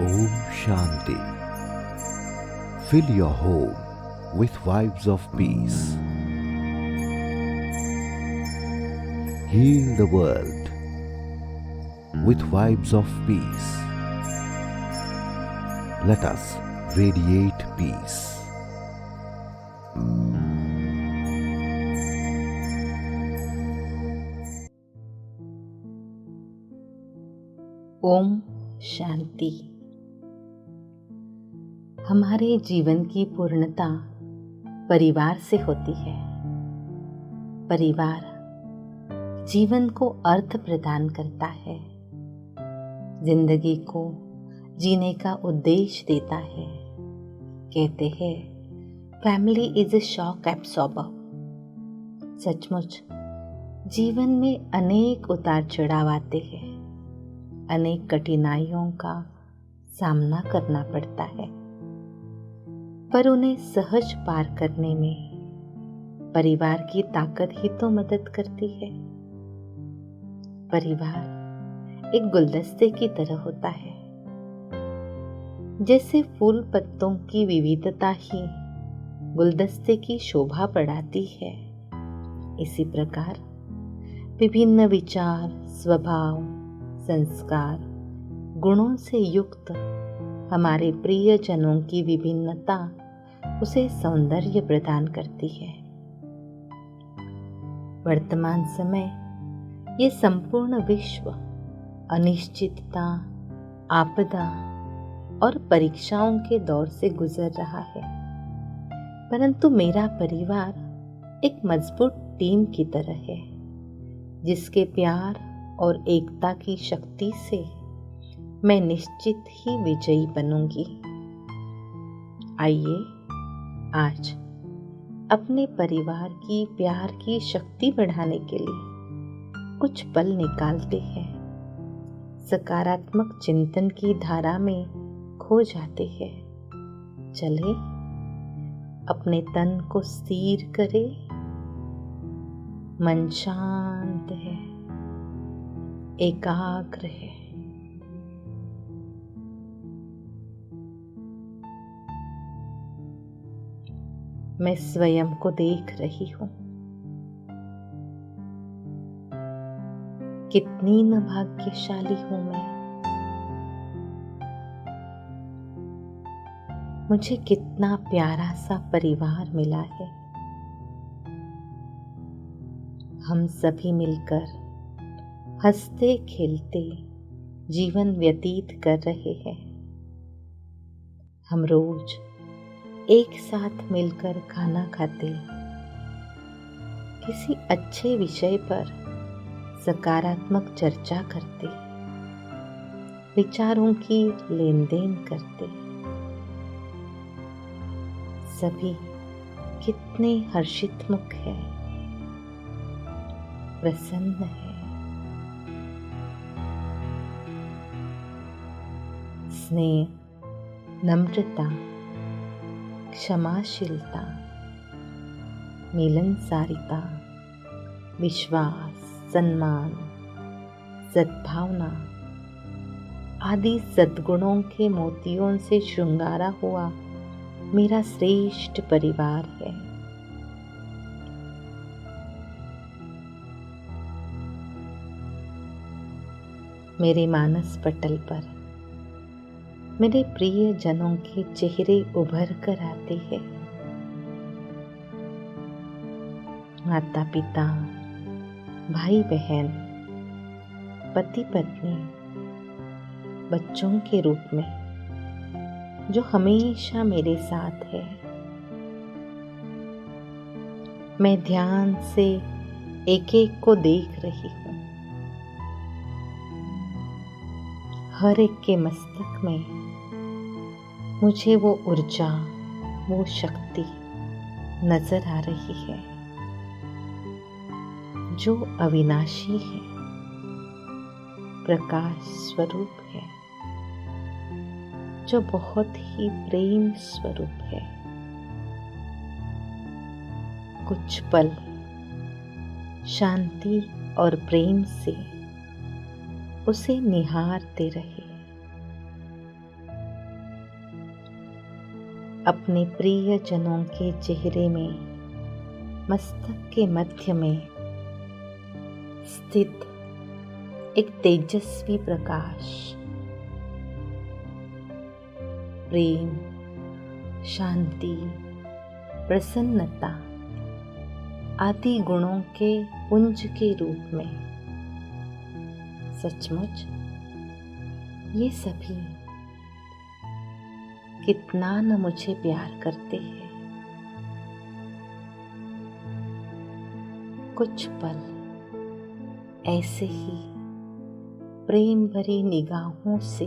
Om Shanti. Fill your home with vibes of peace. Heal the world with vibes of peace. Let us radiate peace. Om Shanti. हमारे जीवन की पूर्णता परिवार से होती है। परिवार जीवन को अर्थ प्रदान करता है, जिंदगी को जीने का उद्देश्य देता है। कहते हैं family is a shock absorber. सचमुच जीवन में अनेक उतार चढ़ाव आते हैं, अनेक कठिनाइयों का सामना करना पड़ता है, पर उन्हें सहज पार करने में परिवार की ताकत ही तो मदद करती है। परिवार एक गुलदस्ते की तरह होता है। जैसे फूल पत्तों की विविधता ही गुलदस्ते की शोभा बढ़ाती है, इसी प्रकार विभिन्न विचार, स्वभाव, संस्कार, गुणों से युक्त हमारे प्रियजनों की विभिन्नता उसे सौंदर्य प्रदान करती है। वर्तमान समय ये संपूर्ण विश्व अनिश्चितता, आपदा और परीक्षाओं के दौर से गुजर रहा है, परंतु मेरा परिवार एक मजबूत टीम की तरह है, जिसके प्यार और एकता की शक्ति से मैं निश्चित ही विजयी बनूंगी। आइए आज अपने परिवार की प्यार की शक्ति बढ़ाने के लिए कुछ पल निकालते हैं, सकारात्मक चिंतन की धारा में खो जाते हैं। चले अपने तन को स्थिर करें। मन शांत है, एकाग्र है। मैं स्वयं को देख रही हूं। कितनी न भाग्यशाली हूं मैं। मुझे कितना प्यारा सा परिवार मिला है। हम सभी मिलकर हंसते खेलते जीवन व्यतीत कर रहे हैं। हम रोज एक साथ मिलकर खाना खाते, किसी अच्छे विषय पर सकारात्मक चर्चा करते, विचारों की लेन देन करते। सभी कितने हर्षित मुख हैं, प्रसन्न है। स्नेह, नम्रता, क्षमाशीलता, मिलनसारिता, विश्वास, सम्मान, सद्भावना आदि सद्गुणों के मोतियों से श्रृंगारा हुआ मेरा श्रेष्ठ परिवार है। मेरे मानस पटल पर मेरे प्रिय जनों के चेहरे उभर कर आते हैं। माता पिता, भाई बहन, पति पत्नी, बच्चों के रूप में जो हमेशा मेरे साथ है। मैं ध्यान से एक एक को देख रही हूँ। हर एक के मस्तक में मुझे वो ऊर्जा, वो शक्ति नजर आ रही है जो अविनाशी है, प्रकाश स्वरूप है, जो बहुत ही प्रेम स्वरूप है। कुछ पल शांति और प्रेम से उसे निहारते रहे। अपने प्रिय जनों के चेहरे में, मस्तक के मध्य में स्थित एक तेजस्वी प्रकाश, प्रेम, शांति, प्रसन्नता आदि गुणों के पुंज के रूप में। सचमुच ये सभी कितना न मुझे प्यार करते हैं। कुछ पल ऐसे ही प्रेम भरी निगाहों से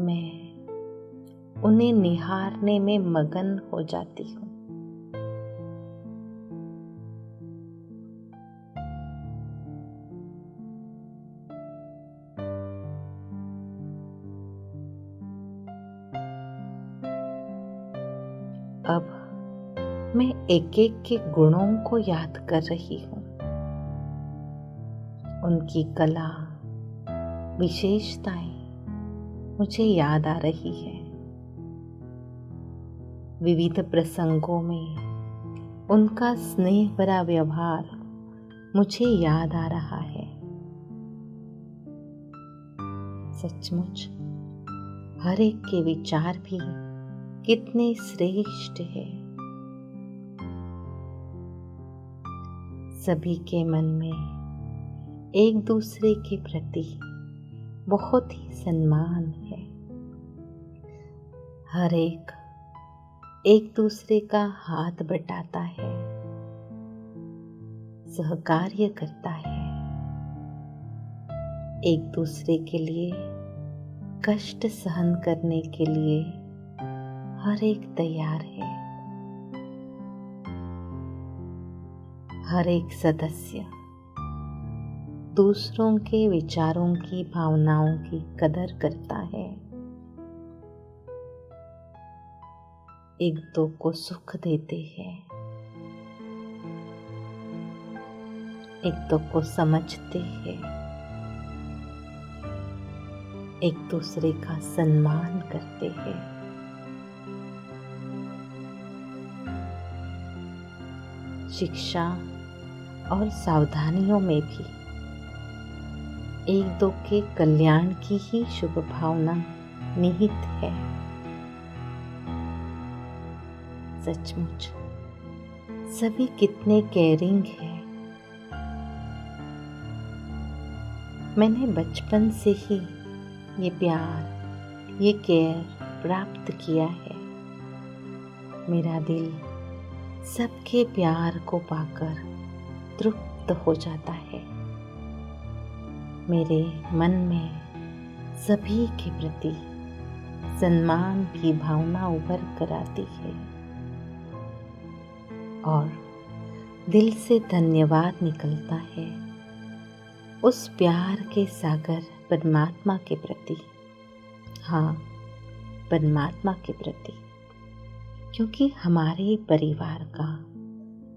मैं उन्हें निहारने में मगन हो जाती हूँ। अब मैं एक एक के गुणों को याद कर रही हूँ, उनकी कला, विशेषताएं मुझे याद आ रही है। विविध प्रसंगों में उनका स्नेह भरा व्यवहार मुझे याद आ रहा है। सचमुच हर एक के विचार भी कितने श्रेष्ठ है। सभी के मन में एक दूसरे के प्रति बहुत ही सम्मान है। हर एक दूसरे का हाथ बटाता है, सहकार्य करता है, एक दूसरे के लिए कष्ट सहन करने के लिए हर एक तैयार है। हर एक सदस्य दूसरों के विचारों की, भावनाओं की कदर करता है। एक दो को सुख देते हैं, एक दो को समझते हैं, एक दूसरे का सम्मान करते हैं। शिक्षा और सावधानियों में भी एक दो के कल्याण की ही शुभ भावना निहित है। सचमुच सभी कितने केयरिंग है। मैंने बचपन से ही ये प्यार, ये केयर प्राप्त किया है। मेरा दिल सबके प्यार को पाकर तृप्त हो जाता है। मेरे मन में सभी के प्रति सम्मान की भावना उभर कर आती है और दिल से धन्यवाद निकलता है उस प्यार के सागर परमात्मा के प्रति। हाँ, परमात्मा के प्रति, क्योंकि हमारे परिवार का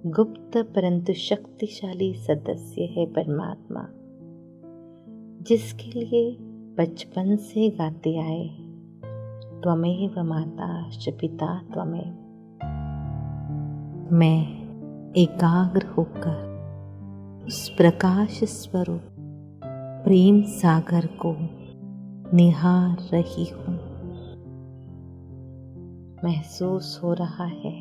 गुप्त परंतु शक्तिशाली सदस्य है परमात्मा, जिसके लिए बचपन से गाते आए त्वमेव माता च पिता त्वमेव। मैं एकाग्र होकर उस प्रकाश स्वरूप प्रेम सागर को निहार रही हूँ। महसूस हो रहा है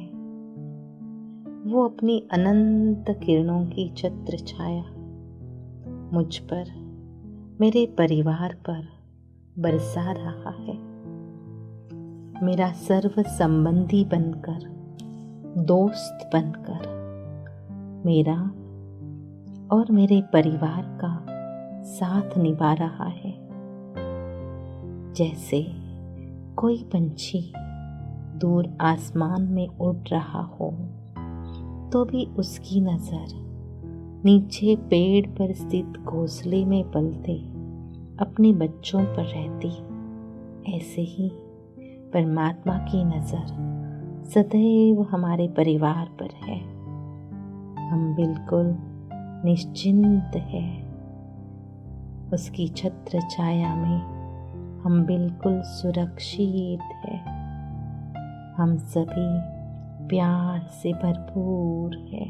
वो अपनी अनंत किरणों की छत्र छाया मुझ पर, मेरे परिवार पर बरसा रहा है। मेरा सर्व संबंधी बनकर, दोस्त बनकर मेरा और मेरे परिवार का साथ निभा रहा है। जैसे कोई पंछी दूर आसमान में उड़ रहा हो तो भी उसकी नजर नीचे पेड़ पर स्थित घोंसले में पलते अपने बच्चों पर रहती, ऐसे ही परमात्मा की नजर सदैव हमारे परिवार पर है। हम बिल्कुल निश्चिंत हैं। उसकी छत्र छाया में हम बिल्कुल सुरक्षित हैं। हम सभी प्यार से भरपूर है।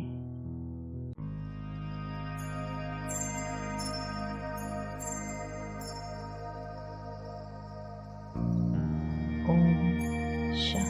ओम शांति।